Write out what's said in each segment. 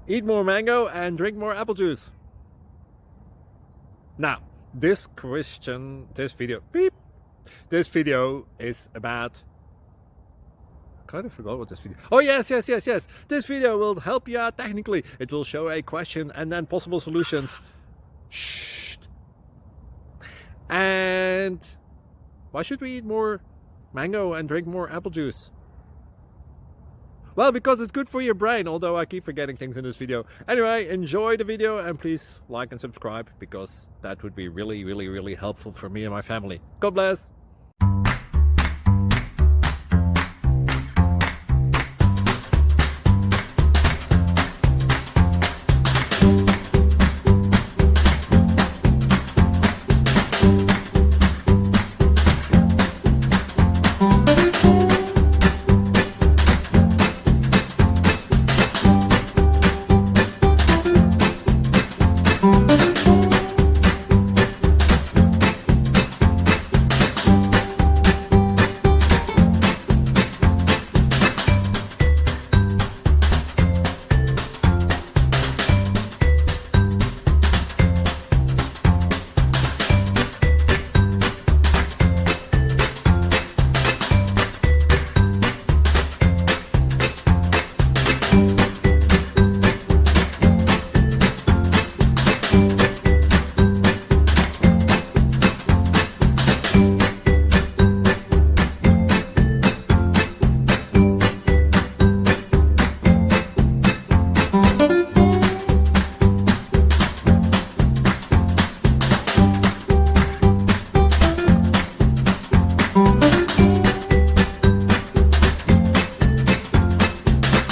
Eat more mango and drink more apple juice. Now, this video is about, I kind of forgot what this video, oh yes, this video will help you out technically. It will show a question and then possible solutions. Shh. And why should we eat more mango and drink more apple juice? Well, because it's good for your brain, although I keep forgetting things in this video. Anyway, enjoy the video and please like and subscribe, because that would be really helpful for me and my family. God bless!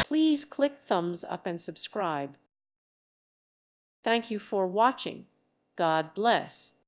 Please click thumbs up and subscribe. Thank you for watching. God bless.